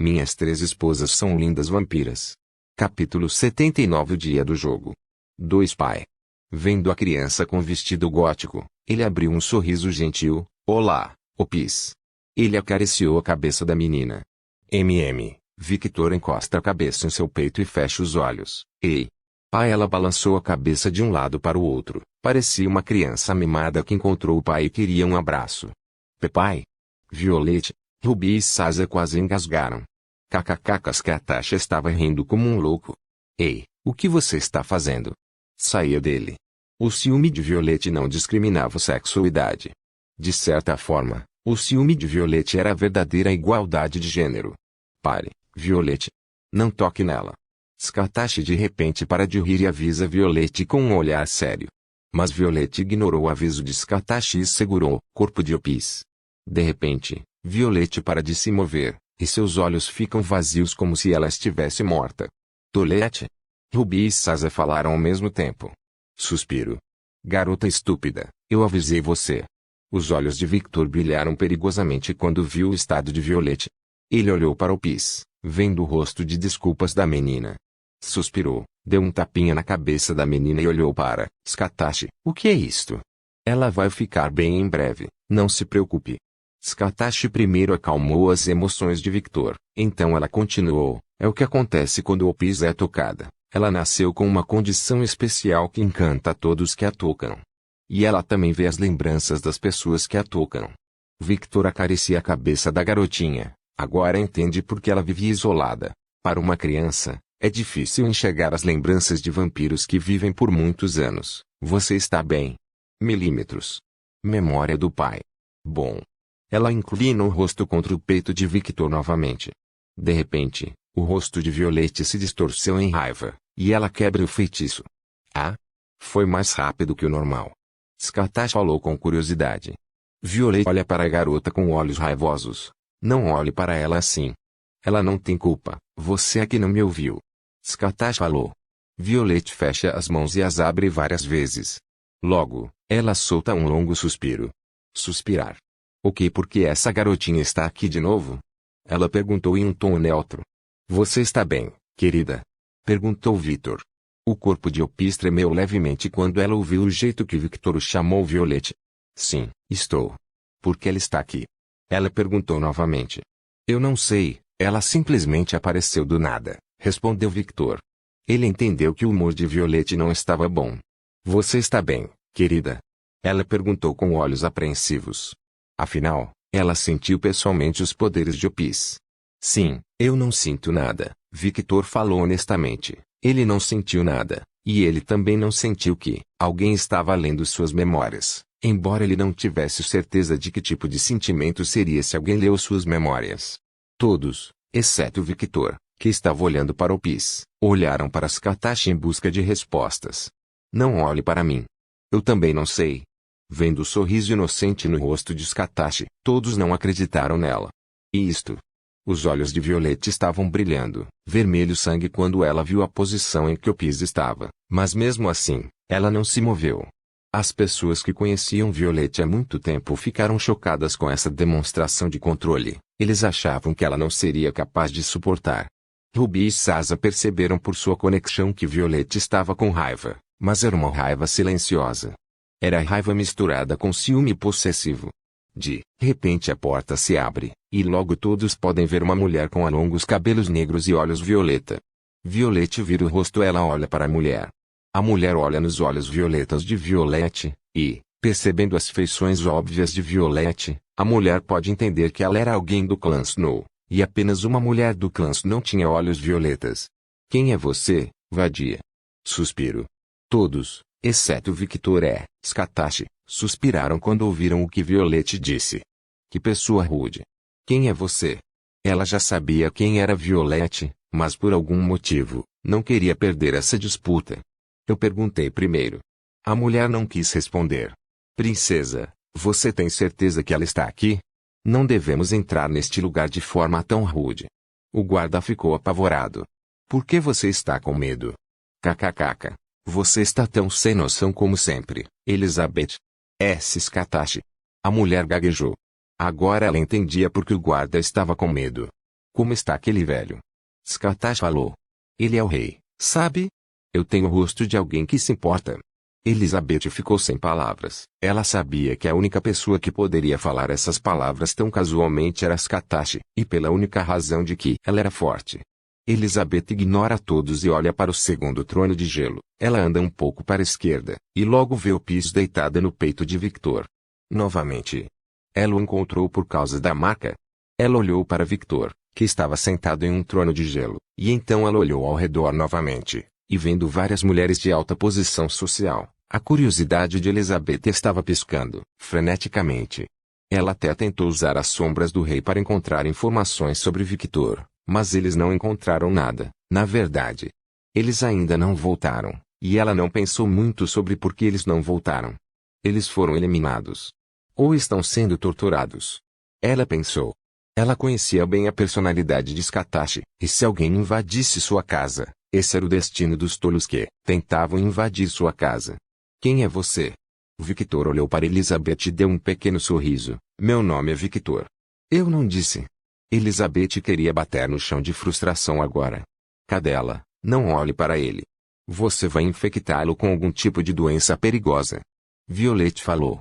Minhas 3 esposas são lindas vampiras. Capítulo 79. O dia do jogo. 2. Pai. Vendo a criança com vestido gótico, ele abriu um sorriso gentil. Olá, Opis. Ele acariciou a cabeça da menina. Victor encosta a cabeça em seu peito e fecha os olhos. Ei. Pai. Ela balançou a cabeça de um lado para o outro. Parecia uma criança mimada que encontrou o pai e queria um abraço. Pai. Violette, Ruby e Sasa quase engasgaram. Skatashi estava rindo como um louco. Ei, o que você está fazendo? Saia dele. O ciúme de Violette não discriminava o sexo ou idade. De certa forma, o ciúme de Violette era a verdadeira igualdade de gênero. Pare, Violette. Não toque nela. Skatashi de repente para de rir e avisa Violette com um olhar sério. Mas Violette ignorou o aviso de Skatashi e segurou o corpo de Opis. De repente, Violette para de se mover, e seus olhos ficam vazios como se ela estivesse morta. Tolete. Ruby e Sasa falaram ao mesmo tempo. Suspiro. Garota estúpida, eu avisei você. Os olhos de Victor brilharam perigosamente quando viu o estado de Violette. Ele olhou para Opis, vendo o rosto de desculpas da menina. Suspirou, deu um tapinha na cabeça da menina e olhou para Skatashi. O que é isto? Ela vai ficar bem em breve, não se preocupe. Skatashi primeiro acalmou as emoções de Victor, então ela continuou. É o que acontece quando Opis é tocada. Ela nasceu com uma condição especial que encanta todos que a tocam. E ela também vê as lembranças das pessoas que a tocam. Victor acaricia a cabeça da garotinha. Agora entende por que ela vivia isolada. Para uma criança, é difícil enxergar as lembranças de vampiros que vivem por muitos anos. Você está bem? Milímetros. Memória do pai. Bom. Ela inclina o rosto contra o peito de Victor novamente. De repente, o rosto de Violette se distorceu em raiva, e ela quebra o feitiço. Ah? Foi mais rápido que o normal. Skatashi falou com curiosidade. Violette olha para a garota com olhos raivosos. Não olhe para ela assim. Ela não tem culpa, você é que não me ouviu. Skatashi falou. Violette fecha as mãos e as abre várias vezes. Logo, ela solta um longo suspiro. Suspirar. Ok, porque essa garotinha está aqui de novo? Ela perguntou em um tom neutro. Você está bem, querida? Perguntou Victor. O corpo de Opis tremeu levemente quando ela ouviu o jeito que Victor o chamou Violette. Sim, estou. Por que ela está aqui? Ela perguntou novamente. Eu não sei, ela simplesmente apareceu do nada, respondeu Victor. Ele entendeu que o humor de Violette não estava bom. Você está bem, querida? Ela perguntou com olhos apreensivos. Afinal, ela sentiu pessoalmente os poderes de Opis. Sim, eu não sinto nada, Victor falou honestamente. Ele não sentiu nada, e ele também não sentiu que alguém estava lendo suas memórias, embora ele não tivesse certeza de que tipo de sentimento seria se alguém leu suas memórias. Todos, exceto Victor, que estava olhando para Opis, olharam para Skatashi em busca de respostas. Não olhe para mim. Eu também não sei. Vendo o sorriso inocente no rosto de Skatashi, todos não acreditaram nela. E isto? Os olhos de Violette estavam brilhando, vermelho sangue quando ela viu a posição em que Opis estava, mas mesmo assim, ela não se moveu. As pessoas que conheciam Violette há muito tempo ficaram chocadas com essa demonstração de controle. Eles achavam que ela não seria capaz de suportar. Ruby e Sasa perceberam por sua conexão que Violette estava com raiva, mas era uma raiva silenciosa. Era raiva misturada com ciúme possessivo. De repente a porta se abre, e logo todos podem ver uma mulher com longos cabelos negros e olhos violeta. Violette vira o rosto, ela olha para a mulher. A mulher olha nos olhos violetas de Violette, e, percebendo as feições óbvias de Violette, a mulher pode entender que ela era alguém do clã Snow, e apenas uma mulher do clã Snow tinha olhos violetas. Quem é você, vadia? Suspiro. Todos, exceto Victor e Skatashi, suspiraram quando ouviram o que Violette disse. Que pessoa rude. Quem é você? Ela já sabia quem era Violette, mas por algum motivo, não queria perder essa disputa. Eu perguntei primeiro. A mulher não quis responder. Princesa, você tem certeza que ela está aqui? Não devemos entrar neste lugar de forma tão rude. O guarda ficou apavorado. Por que você está com medo? Kkk. Você está tão sem noção como sempre, Elizabeth. Skatashi. A mulher gaguejou. Agora ela entendia por que o guarda estava com medo. Como está aquele velho? Scartash falou. Ele é o rei, sabe? Eu tenho o rosto de alguém que se importa. Elizabeth ficou sem palavras. Ela sabia que a única pessoa que poderia falar essas palavras tão casualmente era Scartash, e pela única razão de que ela era forte. Elizabeth ignora todos e olha para o segundo trono de gelo. Ela anda um pouco para a esquerda, e logo vê o Piz deitada no peito de Victor. Novamente. Ela o encontrou por causa da marca. Ela olhou para Victor, que estava sentado em um trono de gelo, e então ela olhou ao redor novamente, e vendo várias mulheres de alta posição social, a curiosidade de Elizabeth estava piscando, freneticamente. Ela até tentou usar as sombras do rei para encontrar informações sobre Victor, mas eles não encontraram nada, na verdade. Eles ainda não voltaram, e ela não pensou muito sobre por que eles não voltaram. Eles foram eliminados. Ou estão sendo torturados. Ela pensou. Ela conhecia bem a personalidade de Scartash, e se alguém invadisse sua casa, esse era o destino dos tolos que tentavam invadir sua casa. Quem é você? Victor olhou para Elizabeth e deu um pequeno sorriso. Meu nome é Victor. Eu não disse. Elizabeth queria bater no chão de frustração agora. Cadela, não olhe para ele. Você vai infectá-lo com algum tipo de doença perigosa. Violet falou.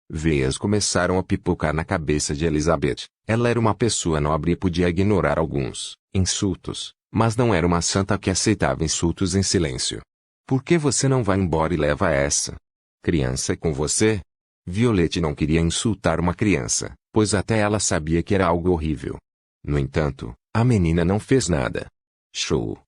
Veias começaram a pipocar na cabeça de Elizabeth. Ela era uma pessoa nobre e podia ignorar alguns insultos, mas não era uma santa que aceitava insultos em silêncio. Por que você não vai embora e leva essa criança com você? Violet não queria insultar uma criança, pois até ela sabia que era algo horrível. No entanto, a menina não fez nada. Show.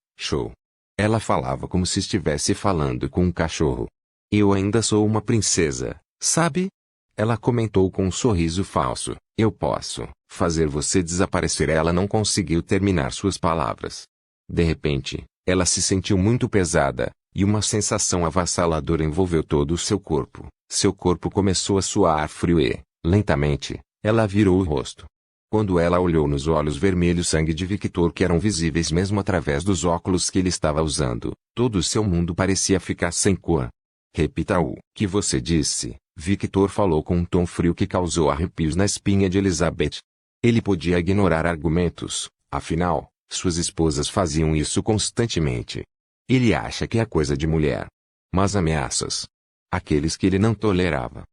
Ela falava como se estivesse falando com um cachorro. Eu ainda sou uma princesa, sabe? Ela comentou com um sorriso falso. Eu posso fazer você desaparecer. Ela não conseguiu terminar suas palavras. De repente, ela se sentiu muito pesada, e uma sensação avassaladora envolveu todo o seu corpo. Seu corpo começou a suar frio e, lentamente, ela virou o rosto. Quando ela olhou nos olhos vermelhos sangue de Victor que eram visíveis mesmo através dos óculos que ele estava usando, todo o seu mundo parecia ficar sem cor. Repita o que você disse. Victor falou com um tom frio que causou arrepios na espinha de Elizabeth. Ele podia ignorar argumentos, afinal, suas esposas faziam isso constantemente. Ele acha que é coisa de mulher. Mas ameaças. Aqueles que ele não tolerava.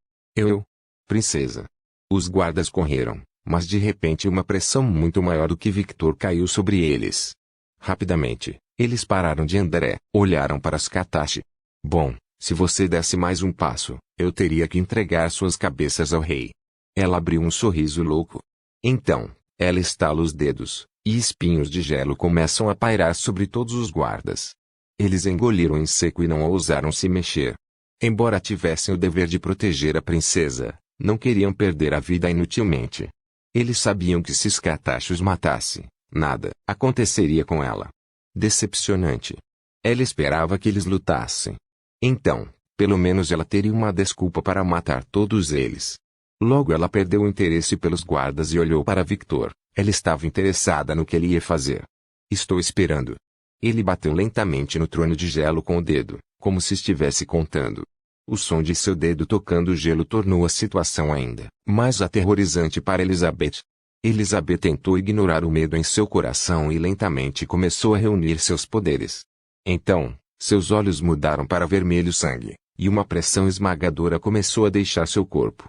Princesa. Os guardas correram, mas de repente uma pressão muito maior do que Victor caiu sobre eles. Rapidamente, eles pararam de andar e olharam para Scartash. Bom. Se você desse mais um passo, eu teria que entregar suas cabeças ao rei. Ela abriu um sorriso louco. Então, ela estala os dedos, e espinhos de gelo começam a pairar sobre todos os guardas. Eles engoliram em seco e não ousaram se mexer. Embora tivessem o dever de proteger a princesa, não queriam perder a vida inutilmente. Eles sabiam que se Scartash os matasse, nada aconteceria com ela. Decepcionante. Ela esperava que eles lutassem. Então, pelo menos ela teria uma desculpa para matar todos eles. Logo ela perdeu o interesse pelos guardas e olhou para Victor. Ela estava interessada no que ele ia fazer. Estou esperando. Ele bateu lentamente no trono de gelo com o dedo, como se estivesse contando. O som de seu dedo tocando o gelo tornou a situação ainda mais aterrorizante para Elizabeth. Elizabeth tentou ignorar o medo em seu coração e lentamente começou a reunir seus poderes. Então, seus olhos mudaram para vermelho sangue, e uma pressão esmagadora começou a deixar seu corpo.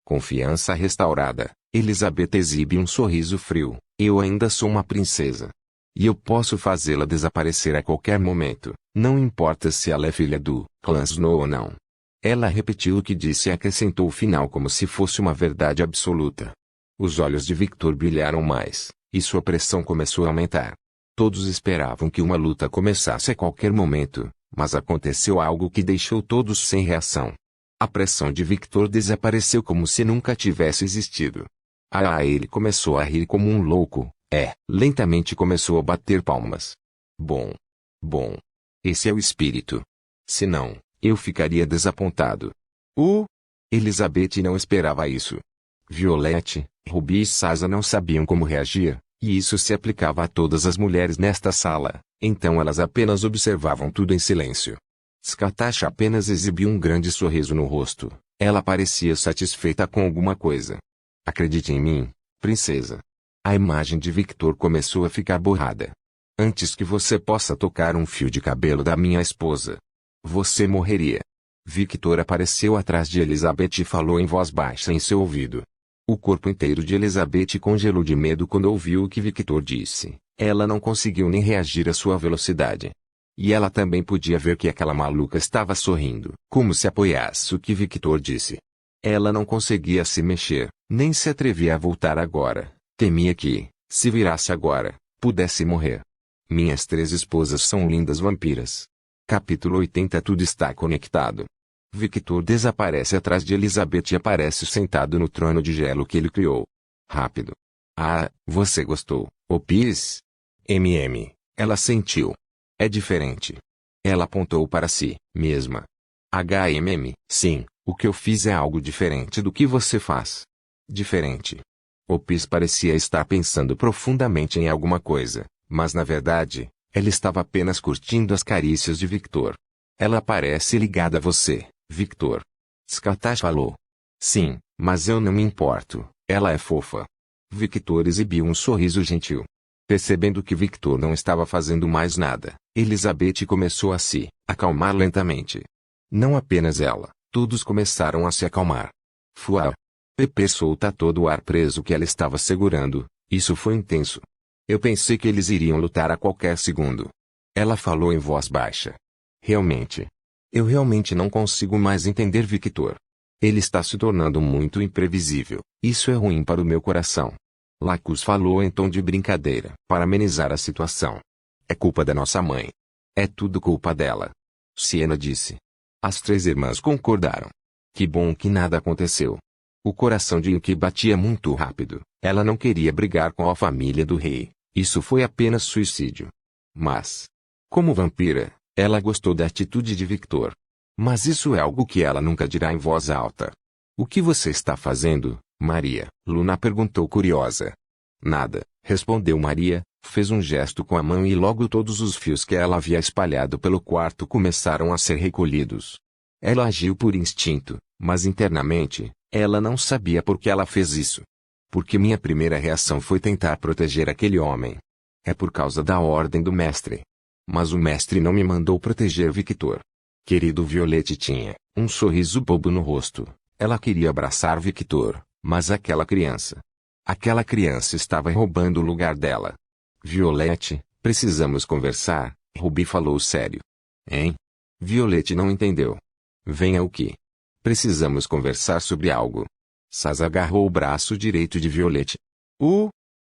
Confiança restaurada, Elizabeth exibe um sorriso frio. Eu ainda sou uma princesa. E eu posso fazê-la desaparecer a qualquer momento, não importa se ela é filha do clã Snow ou não. Ela repetiu o que disse e acrescentou o final como se fosse uma verdade absoluta. Os olhos de Victor brilharam mais, e sua pressão começou a aumentar. Todos esperavam que uma luta começasse a qualquer momento, mas aconteceu algo que deixou todos sem reação. A pressão de Victor desapareceu como se nunca tivesse existido. Ele começou a rir como um louco, lentamente começou a bater palmas. Bom. Esse é o espírito. Se não, eu ficaria desapontado. Elizabeth não esperava isso. Violet, Ruby e Sasa não sabiam como reagir. E isso se aplicava a todas as mulheres nesta sala, então elas apenas observavam tudo em silêncio. Scartash apenas exibiu um grande sorriso no rosto. Ela parecia satisfeita com alguma coisa. Acredite em mim, princesa. A imagem de Victor começou a ficar borrada. Antes que você possa tocar um fio de cabelo da minha esposa, você morreria. Victor apareceu atrás de Elizabeth e falou em voz baixa em seu ouvido. O corpo inteiro de Elizabeth congelou de medo quando ouviu o que Victor disse. Ela não conseguiu nem reagir à sua velocidade. E ela também podia ver que aquela maluca estava sorrindo, como se apoiasse o que Victor disse. Ela não conseguia se mexer, nem se atrevia a voltar agora. Temia que, se virasse agora, pudesse morrer. Minhas 3 esposas são lindas vampiras. Capítulo 80. Tudo está conectado. Victor desaparece atrás de Elizabeth e aparece sentado no trono de gelo que ele criou. Rápido. Ah, você gostou, Opis? Ela sentiu. É diferente. Ela apontou para si mesma. Sim, o que eu fiz é algo diferente do que você faz. Diferente. Opis parecia estar pensando profundamente em alguma coisa, mas na verdade, ela estava apenas curtindo as carícias de Victor. Ela parece ligada a você, Victor. Skatash falou. Sim, mas eu não me importo, ela é fofa. Victor exibiu um sorriso gentil. Percebendo que Victor não estava fazendo mais nada, Elizabeth começou a se acalmar lentamente. Não apenas ela, todos começaram a se acalmar. Fuá. Pepe solta todo o ar preso que ela estava segurando, isso foi intenso. Eu pensei que eles iriam lutar a qualquer segundo. Ela falou em voz baixa. Realmente. Eu realmente não consigo mais entender Victor. Ele está se tornando muito imprevisível, isso é ruim para o meu coração. Lacus falou em tom de brincadeira, para amenizar a situação. É culpa da nossa mãe. É tudo culpa dela. Siena disse. As 3 irmãs concordaram. Que bom que nada aconteceu. O coração de Yuki batia muito rápido. Ela não queria brigar com a família do rei. Isso foi apenas suicídio. Mas, como vampira, ela gostou da atitude de Victor. Mas isso é algo que ela nunca dirá em voz alta. O que você está fazendo, Maria? Luna perguntou curiosa. Nada, respondeu Maria, fez um gesto com a mão e logo todos os fios que ela havia espalhado pelo quarto começaram a ser recolhidos. Ela agiu por instinto, mas internamente, ela não sabia por que ela fez isso. Porque minha primeira reação foi tentar proteger aquele homem. É por causa da ordem do mestre. Mas o mestre não me mandou proteger Victor. Querido Violette tinha um sorriso bobo no rosto. Ela queria abraçar Victor, mas aquela criança estava roubando o lugar dela. Violette, precisamos conversar, Ruby falou sério. Hein? Violette não entendeu. Venha o quê? Precisamos conversar sobre algo. Saz agarrou o braço direito de Violette.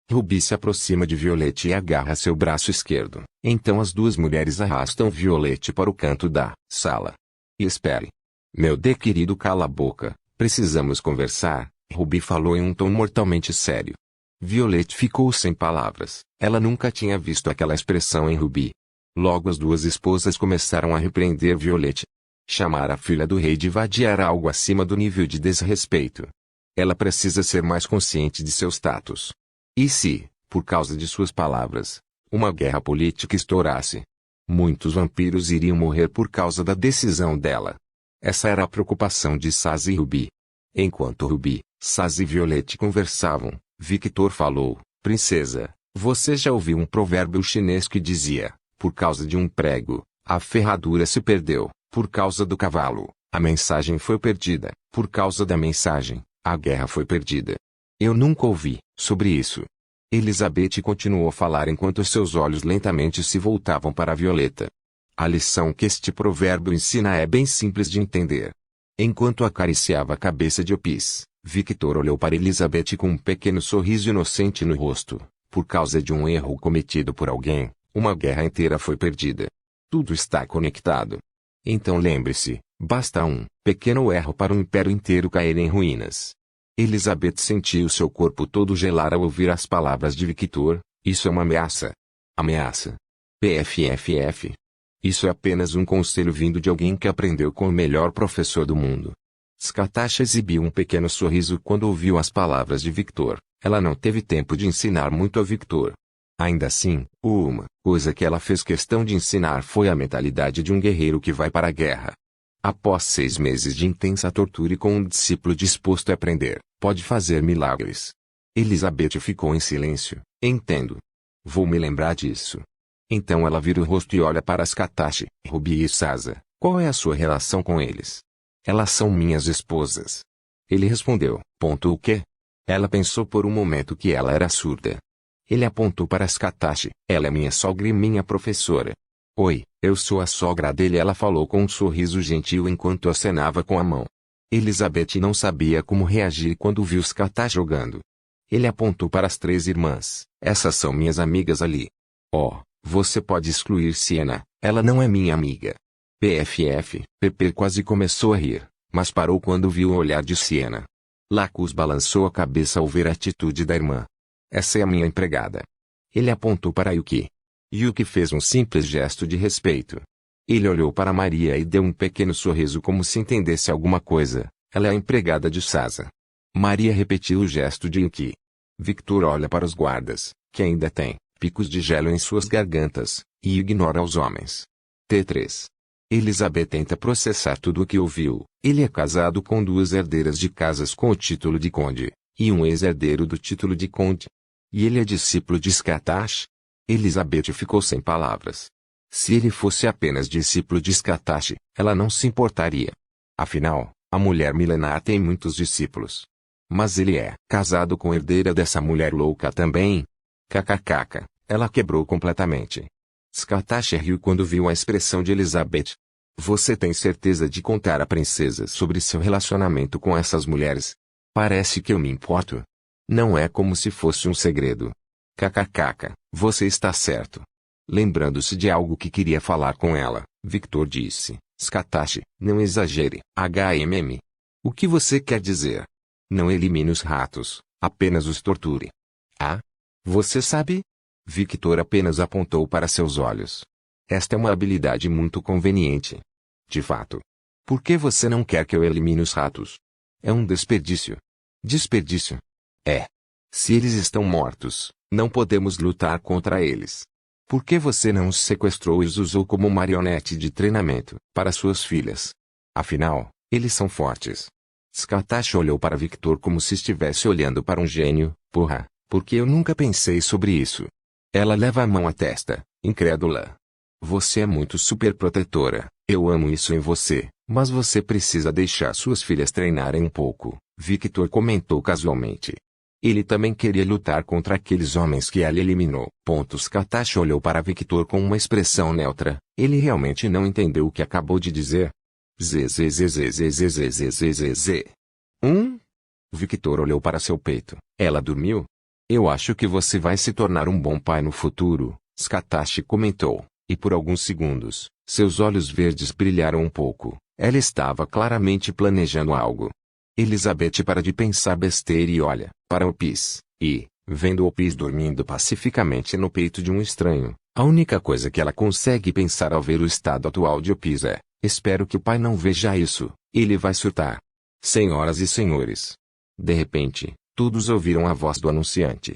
Ruby se aproxima de Violette e agarra seu braço esquerdo. Então as 2 mulheres arrastam Violette para o canto da sala. E espere. Meu Deus querido, cala a boca. Precisamos conversar, Ruby falou em um tom mortalmente sério. Violette ficou sem palavras. Ela nunca tinha visto aquela expressão em Ruby. Logo as 2 esposas começaram a repreender Violette. Chamar a filha do rei de vadia era algo acima do nível de desrespeito. Ela precisa ser mais consciente de seu status. E se, por causa de suas palavras, uma guerra política estourasse? Muitos vampiros iriam morrer por causa da decisão dela. Essa era a preocupação de Saz e Ruby. Enquanto Ruby, Saz e Violette conversavam, Victor falou, princesa, você já ouviu um provérbio chinês que dizia, por causa de um prego, a ferradura se perdeu, por causa do cavalo, a mensagem foi perdida, por causa da mensagem, a guerra foi perdida. Eu nunca ouvi sobre isso. Elizabeth continuou a falar enquanto seus olhos lentamente se voltavam para Violeta. A lição que este provérbio ensina é bem simples de entender. Enquanto acariciava a cabeça de Opis, Victor olhou para Elizabeth com um pequeno sorriso inocente no rosto. Por causa de um erro cometido por alguém, uma guerra inteira foi perdida. Tudo está conectado. Então lembre-se, basta um pequeno erro para o império inteiro cair em ruínas. Elizabeth sentiu seu corpo todo gelar ao ouvir as palavras de Victor. Isso é uma ameaça. Ameaça. PFFF. Isso é apenas um conselho vindo de alguém que aprendeu com o melhor professor do mundo. Skatasha exibiu um pequeno sorriso quando ouviu as palavras de Victor. Ela não teve tempo de ensinar muito a Victor. Ainda assim, uma coisa que ela fez questão de ensinar foi a mentalidade de um guerreiro que vai para a guerra. Após 6 meses de intensa tortura e com um discípulo disposto a aprender, pode fazer milagres. Elizabeth ficou em silêncio. Entendo. Vou me lembrar disso. Então ela vira o rosto e olha para Scatachi, Ruby e Sasa. Qual é a sua relação com eles? Elas são minhas esposas. Ele respondeu. O quê? Ela pensou por um momento que ela era surda. Ele apontou para Scatachi. Ela é minha sogra e minha professora. Oi, eu sou a sogra dele. Ela falou com um sorriso gentil enquanto acenava com a mão. Elizabeth não sabia como reagir quando viu Scatachi jogando. Ele apontou para as 3 irmãs. Essas são minhas amigas ali. Oh, você pode excluir Siena, ela não é minha amiga. PFF, Pepe quase começou a rir, mas parou quando viu o olhar de Siena. Lacus balançou a cabeça ao ver a atitude da irmã. Essa é a minha empregada. Ele apontou para Yuki. Yuki fez um simples gesto de respeito. Ele olhou para Maria e deu um pequeno sorriso como se entendesse alguma coisa. Ela é a empregada de Sasa. Maria repetiu o gesto de Yuki. Victor olha para os guardas, que ainda têm picos de gelo em suas gargantas, e ignora os homens. T3. Elizabeth tenta processar tudo o que ouviu. Ele é casado com 2 herdeiras de casas com o título de conde, e um ex-herdeiro do título de conde. E ele é discípulo de Scatachi? Elizabeth ficou sem palavras. Se ele fosse apenas discípulo de Scatachi, ela não se importaria. Afinal, a mulher milenar tem muitos discípulos. Mas ele é casado com a herdeira dessa mulher louca também? KKKK, ela quebrou completamente. Scatachi riu quando viu a expressão de Elizabeth. Você tem certeza de contar à princesa sobre seu relacionamento com essas mulheres? Parece que eu me importo. Não é como se fosse um segredo. KKKK, você está certo. Lembrando-se de algo que queria falar com ela, Victor disse. Scatachi, não exagere. O que você quer dizer? Não elimine os ratos, apenas os torture. Ah? Você sabe? Victor apenas apontou para seus olhos. Esta é uma habilidade muito conveniente. De fato. Por que você não quer que eu elimine os ratos? É um desperdício. Desperdício? É. Se eles estão mortos, não podemos lutar contra eles. Por que você não os sequestrou e os usou como marionete de treinamento para suas filhas? Afinal, eles são fortes. Scatachi olhou para Victor como se estivesse olhando para um gênio. Porra, porque eu nunca pensei sobre isso. Ela leva a mão à testa, incrédula. Você é muito superprotetora, eu amo isso em você, mas você precisa deixar suas filhas treinarem um pouco, Victor comentou casualmente. Ele também queria lutar contra aqueles homens que ela eliminou. Scatachi olhou para Victor com uma expressão neutra. Ele realmente não entendeu o que acabou de dizer. ZZZZZZZZZZ. Victor olhou para seu peito. Ela dormiu? Eu acho que você vai se tornar um bom pai no futuro, Scatachi comentou. E por alguns segundos, seus olhos verdes brilharam um pouco. Ela estava claramente planejando algo. Elizabeth para de pensar besteira e olha para Opis, e, vendo Opis dormindo pacificamente no peito de um estranho, a única coisa que ela consegue pensar ao ver o estado atual de Opis é: espero que o pai não veja isso, ele vai surtar. Senhoras e senhores. De repente, todos ouviram a voz do anunciante.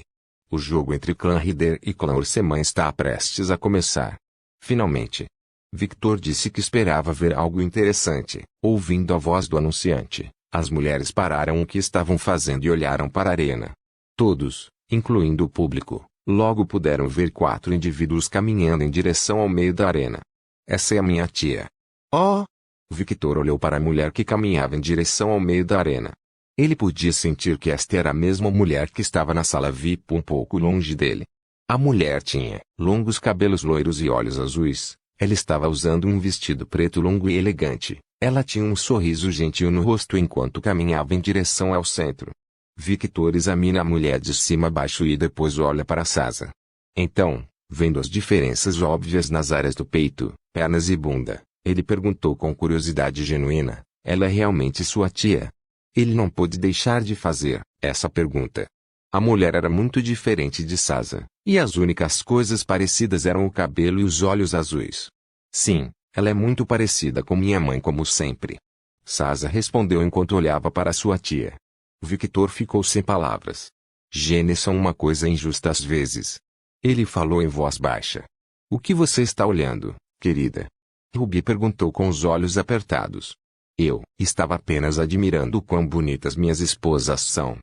O jogo entre clã Rider e clã Urseman está prestes a começar. Finalmente. Victor disse que esperava ver algo interessante. Ouvindo a voz do anunciante, as mulheres pararam o que estavam fazendo e olharam para a arena. Todos, incluindo o público, logo puderam ver 4 indivíduos caminhando em direção ao meio da arena. Essa é a minha tia. Oh! Victor olhou para a mulher que caminhava em direção ao meio da arena. Ele podia sentir que esta era a mesma mulher que estava na sala VIP um pouco longe dele. A mulher tinha longos cabelos loiros e olhos azuis. Ela estava usando um vestido preto longo e elegante. Ela tinha um sorriso gentil no rosto enquanto caminhava em direção ao centro. Victor examina a mulher de cima a baixo e depois olha para Sasa. Então, vendo as diferenças óbvias nas áreas do peito, pernas e bunda, ele perguntou com curiosidade genuína: ela é realmente sua tia? Ele não pôde deixar de fazer essa pergunta. A mulher era muito diferente de Sasa, e as únicas coisas parecidas eram o cabelo e os olhos azuis. Sim, ela é muito parecida com minha mãe como sempre. Sasa respondeu enquanto olhava para sua tia. Victor ficou sem palavras. Genes são uma coisa injusta às vezes. Ele falou em voz baixa. O que você está olhando, querida? Ruby perguntou com os olhos apertados. Eu estava apenas admirando o quão bonitas minhas esposas são.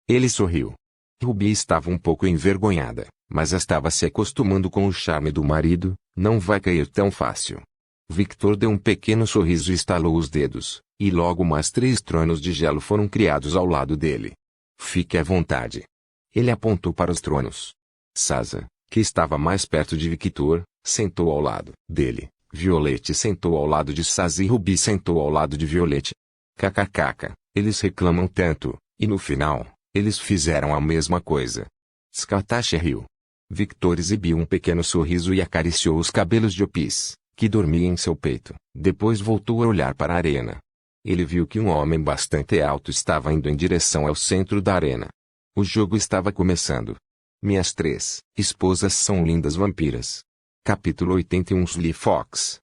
Ele sorriu. Ruby estava um pouco envergonhada, mas estava se acostumando com o charme do marido, não vai cair tão fácil. Victor deu um pequeno sorriso e estalou os dedos, e logo mais 3 tronos de gelo foram criados ao lado dele. Fique à vontade. Ele apontou para os tronos. Sasa, que estava mais perto de Victor, sentou ao lado dele. Violette sentou ao lado de Sasa e Ruby sentou ao lado de Violette. Kkk, eles reclamam tanto, e no final, eles fizeram a mesma coisa. Skatashi riu. Victor exibiu um pequeno sorriso e acariciou os cabelos de Opis, que dormia em seu peito. Depois voltou a olhar para a arena. Ele viu que um homem bastante alto estava indo em direção ao centro da arena. O jogo estava começando. Minhas 3 esposas são lindas vampiras. Capítulo 81. Sly Fox.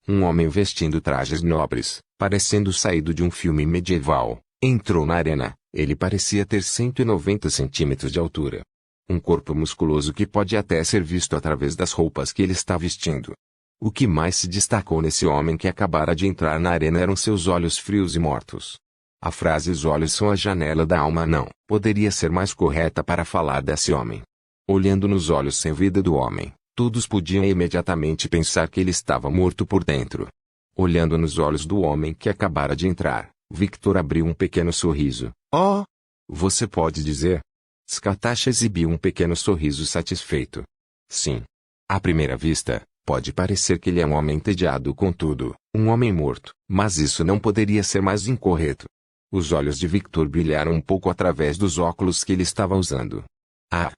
Um homem vestindo trajes nobres, parecendo saído de um filme medieval, entrou na arena. Ele parecia ter 190 centímetros de altura. Um corpo musculoso que pode até ser visto através das roupas que ele está vestindo. O que mais se destacou nesse homem que acabara de entrar na arena eram seus olhos frios e mortos. A frase "os olhos são a janela da alma" não poderia ser mais correta para falar desse homem. Olhando nos olhos sem vida do homem, todos podiam imediatamente pensar que ele estava morto por dentro. Olhando nos olhos do homem que acabara de entrar, Victor abriu um pequeno sorriso. Oh! Você pode dizer? Skatashi exibiu um pequeno sorriso satisfeito. Sim. À primeira vista, pode parecer que ele é um homem entediado com tudo, um homem morto, mas isso não poderia ser mais incorreto. Os olhos de Victor brilharam um pouco através dos óculos que ele estava usando. Ah!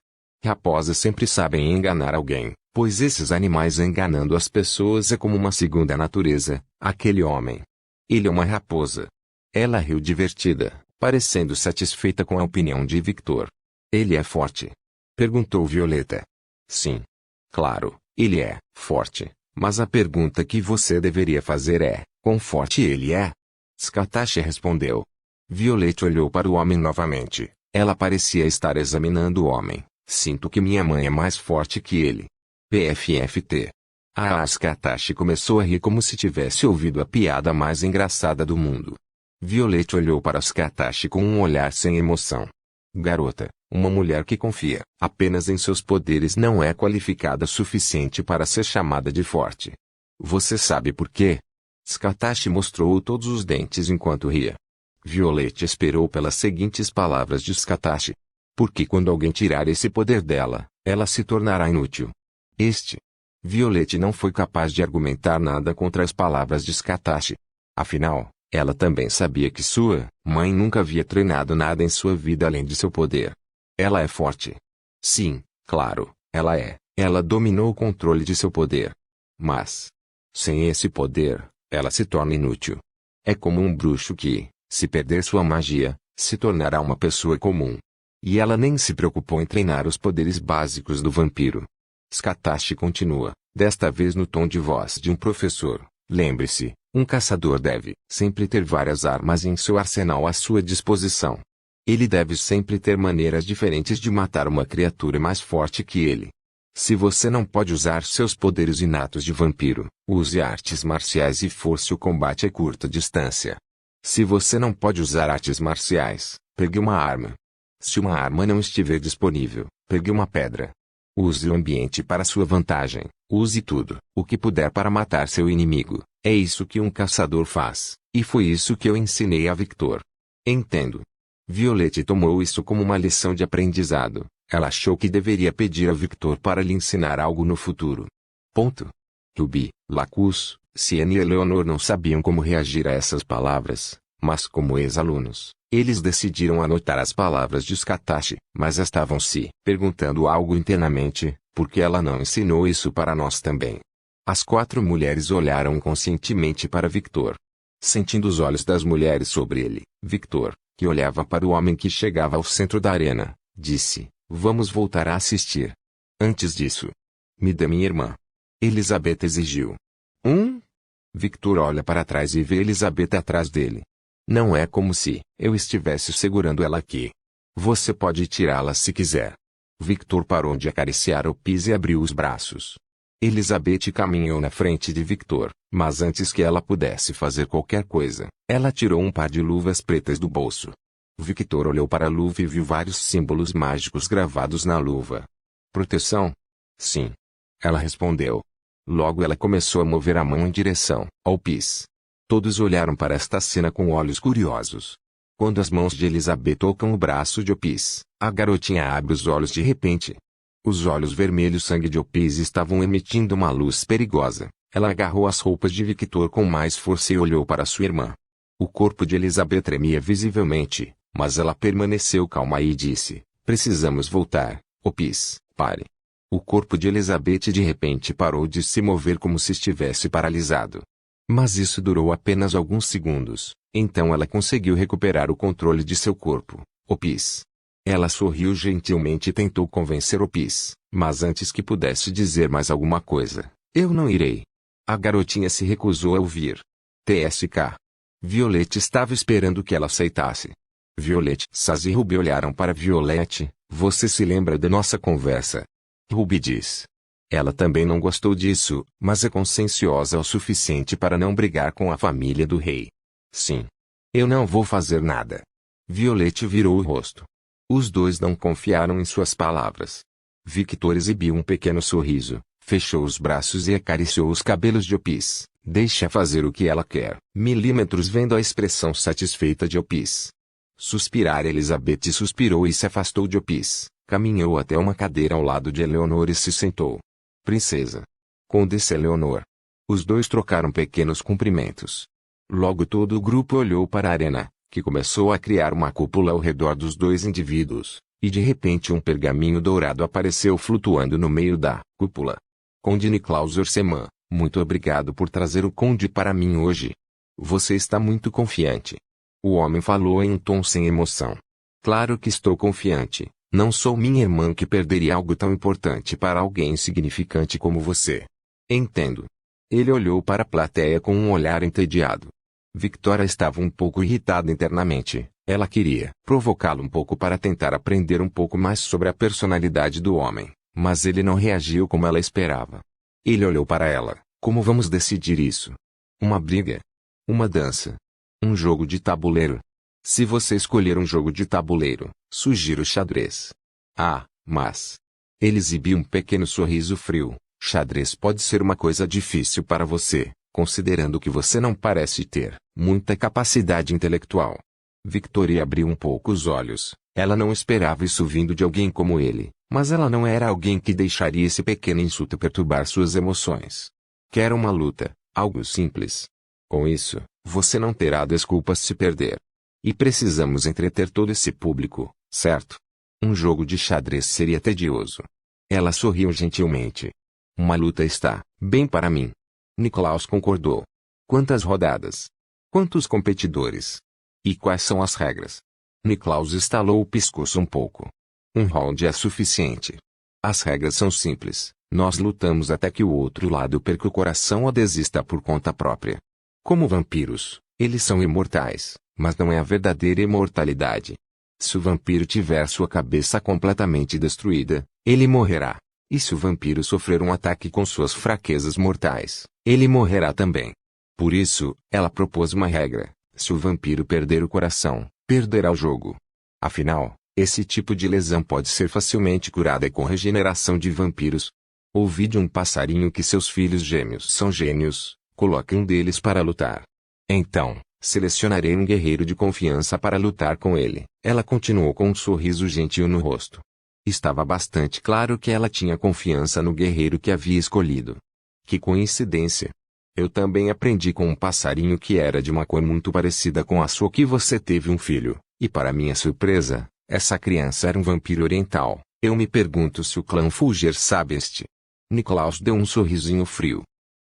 Raposas sempre sabem enganar alguém, pois esses animais enganando as pessoas é como uma segunda natureza, aquele homem. Ele é uma raposa. Ela riu divertida, parecendo satisfeita com a opinião de Victor. Ele é forte? Perguntou Violeta. Sim. Claro, ele é forte, mas a pergunta que você deveria fazer é, quão forte ele é? Skatashi respondeu. Violeta olhou para o homem novamente. Ela parecia estar examinando o homem. Sinto que minha mãe é mais forte que ele. PFFT. Skatashi começou a rir como se tivesse ouvido a piada mais engraçada do mundo. Violeta olhou para Skatashi com um olhar sem emoção. Garota, uma mulher que confia apenas em seus poderes não é qualificada suficiente para ser chamada de forte. Você sabe por quê? Skatashi mostrou todos os dentes enquanto ria. Violeta esperou pelas seguintes palavras de Skatashi. Porque quando alguém tirar esse poder dela, ela se tornará inútil. Violeta não foi capaz de argumentar nada contra as palavras de Skatashi. Afinal, ela também sabia que sua mãe nunca havia treinado nada em sua vida além de seu poder. Ela é forte. Sim, claro, ela é. Ela dominou o controle de seu poder. Mas, sem esse poder, ela se torna inútil. É como um bruxo que, se perder sua magia, se tornará uma pessoa comum. E ela nem se preocupou em treinar os poderes básicos do vampiro. Skatashi continua, desta vez no tom de voz de um professor. Lembre-se, um caçador deve sempre ter várias armas em seu arsenal à sua disposição. Ele deve sempre ter maneiras diferentes de matar uma criatura mais forte que ele. Se você não pode usar seus poderes inatos de vampiro, use artes marciais e force o combate a curta distância. Se você não pode usar artes marciais, pegue uma arma. Se uma arma não estiver disponível, pegue uma pedra. Use o ambiente para sua vantagem. Use tudo o que puder para matar seu inimigo. É isso que um caçador faz, e foi isso que eu ensinei a Victor. Entendo. Violette tomou isso como uma lição de aprendizado. Ela achou que deveria pedir a Victor para lhe ensinar algo no futuro. Ruby, Lacus, Sienne e Eleanor não sabiam como reagir a essas palavras, mas como ex-alunos, eles decidiram anotar as palavras de Skatashi, mas estavam se perguntando algo internamente, por que ela não ensinou isso para nós também? As 4 mulheres olharam inconscientemente para Victor. Sentindo os olhos das mulheres sobre ele, Victor, que olhava para o homem que chegava ao centro da arena, disse, vamos voltar a assistir. Antes disso, me dê minha irmã. Elizabeth exigiu. Victor olha para trás e vê Elizabeth atrás dele. Não é como se eu estivesse segurando ela aqui. Você pode tirá-la se quiser. Victor parou de acariciar o piso e abriu os braços. Elizabeth caminhou na frente de Victor, mas antes que ela pudesse fazer qualquer coisa, ela tirou um par de luvas pretas do bolso. Victor olhou para a luva e viu vários símbolos mágicos gravados na luva. Proteção? Sim. Ela respondeu. Logo ela começou a mover a mão em direção ao pis. Todos olharam para esta cena com olhos curiosos. Quando as mãos de Elizabeth tocam o braço de Opis, a garotinha abre os olhos de repente. Os olhos vermelhos sangue de Opis estavam emitindo uma luz perigosa. Ela agarrou as roupas de Victor com mais força e olhou para sua irmã. O corpo de Elizabeth tremia visivelmente, mas ela permaneceu calma e disse, precisamos voltar, Opis, pare. O corpo de Elizabeth de repente parou de se mover como se estivesse paralisado. Mas isso durou apenas alguns segundos, então ela conseguiu recuperar o controle de seu corpo. Opis. Ela sorriu gentilmente e tentou convencer Opis, mas antes que pudesse dizer mais alguma coisa, eu não irei. A garotinha se recusou a ouvir. TSK. Violette estava esperando que ela aceitasse. Violette e Saz e Ruby olharam para Violette. Você se lembra da nossa conversa? Ruby diz. Ela também não gostou disso, mas é conscienciosa o suficiente para não brigar com a família do rei. Sim. Eu não vou fazer nada. Violette virou o rosto. Os dois não confiaram em suas palavras. Victor exibiu um pequeno sorriso, fechou os braços e acariciou os cabelos de Opis. Deixa fazer o que ela quer. Milímetros vendo a expressão satisfeita de Opis. Suspirar Elizabeth suspirou e se afastou de Opis. Caminhou até uma cadeira ao lado de Eleanor e se sentou. Princesa. Condessa Eleanor. Os dois trocaram pequenos cumprimentos. Logo todo o grupo olhou para a arena, que começou a criar uma cúpula ao redor dos dois indivíduos, e de repente um pergaminho dourado apareceu flutuando no meio da cúpula. Conde Niklaus Orseman, muito obrigado por trazer o conde para mim hoje. Você está muito confiante. O homem falou em um tom sem emoção. Claro que estou confiante. Não sou minha irmã que perderia algo tão importante para alguém insignificante como você. Entendo. Ele olhou para a plateia com um olhar entediado. Victoria estava um pouco irritada internamente. Ela queria provocá-lo um pouco para tentar aprender um pouco mais sobre a personalidade do homem, mas ele não reagiu como ela esperava. Ele olhou para ela. Como vamos decidir isso? Uma briga? Uma dança? Um jogo de tabuleiro? Se você escolher um jogo de tabuleiro, sugiro xadrez. Ah, mas... Ele exibiu um pequeno sorriso frio. Xadrez pode ser uma coisa difícil para você, considerando que você não parece ter muita capacidade intelectual. Victoria abriu um pouco os olhos. Ela não esperava isso vindo de alguém como ele, mas ela não era alguém que deixaria esse pequeno insulto perturbar suas emoções. Quer uma luta, algo simples. Com isso, você não terá desculpas se perder. E precisamos entreter todo esse público, certo? Um jogo de xadrez seria tedioso. Ela sorriu gentilmente. Uma luta está bem para mim. Niklaus concordou. Quantas rodadas? Quantos competidores? E quais são as regras? Niklaus estalou o pescoço um pouco. Um round é suficiente. As regras são simples. Nós lutamos até que o outro lado perca o coração ou desista por conta própria. Como vampiros, eles são imortais. Mas não é a verdadeira imortalidade. Se o vampiro tiver sua cabeça completamente destruída, ele morrerá. E se o vampiro sofrer um ataque com suas fraquezas mortais, ele morrerá também. Por isso, ela propôs uma regra. Se o vampiro perder o coração, perderá o jogo. Afinal, esse tipo de lesão pode ser facilmente curada com regeneração de vampiros. Ouvi de um passarinho que seus filhos gêmeos são gênios. Coloque um deles para lutar. Então, selecionarei um guerreiro de confiança para lutar com ele. Ela continuou com um sorriso gentil no rosto. Estava bastante claro que ela tinha confiança no guerreiro que havia escolhido. Que coincidência! Eu também aprendi com um passarinho que era de uma cor muito parecida com a sua que você teve um filho, e para minha surpresa, essa criança era um vampiro oriental. Eu me pergunto se o clã Fulger sabe este. Niklaus deu um sorrisinho frio.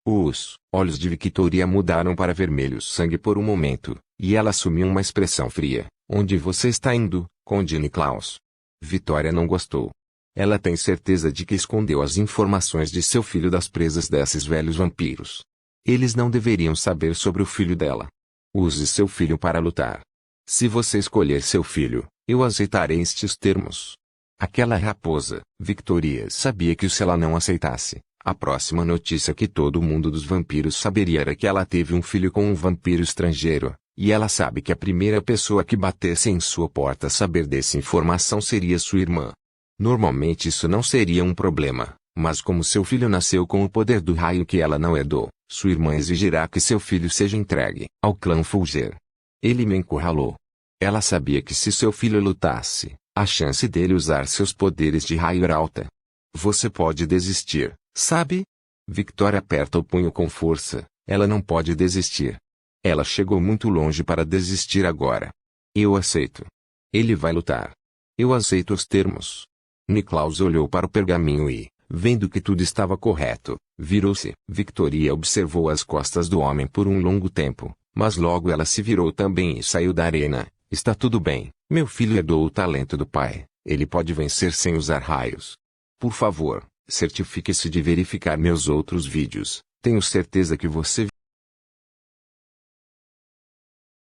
Os olhos de Victoria mudaram para vermelho sangue por um momento, e ela assumiu uma expressão fria. Onde você está indo, Conde Niklaus? Victoria não gostou. Ela tem certeza de que escondeu as informações de seu filho das presas desses velhos vampiros. Eles não deveriam saber sobre o filho dela. Use seu filho para lutar. Se você escolher seu filho, eu aceitarei estes termos. Aquela raposa, Victoria sabia que se ela não aceitasse, a próxima notícia que todo mundo dos vampiros saberia era que ela teve um filho com um vampiro estrangeiro. E ela sabe que a primeira pessoa que batesse em sua porta a saber dessa informação seria sua irmã. Normalmente isso não seria um problema, mas como seu filho nasceu com o poder do raio que ela não herdou, sua irmã exigirá que seu filho seja entregue ao clã Fulger. Ele me encurralou. Ela sabia que se seu filho lutasse, a chance dele usar seus poderes de raio era alta. Você pode desistir, sabe? Victoria aperta o punho com força. Ela não pode desistir. Ela chegou muito longe para desistir agora. Eu aceito. Ele vai lutar. Eu aceito os termos. Niklaus olhou para o pergaminho e, vendo que tudo estava correto, virou-se. Victoria observou as costas do homem por um longo tempo, mas logo ela se virou também e saiu da arena. Está tudo bem, meu filho herdou o talento do pai. Ele pode vencer sem usar raios. Por favor, certifique-se de verificar meus outros vídeos. Tenho certeza que você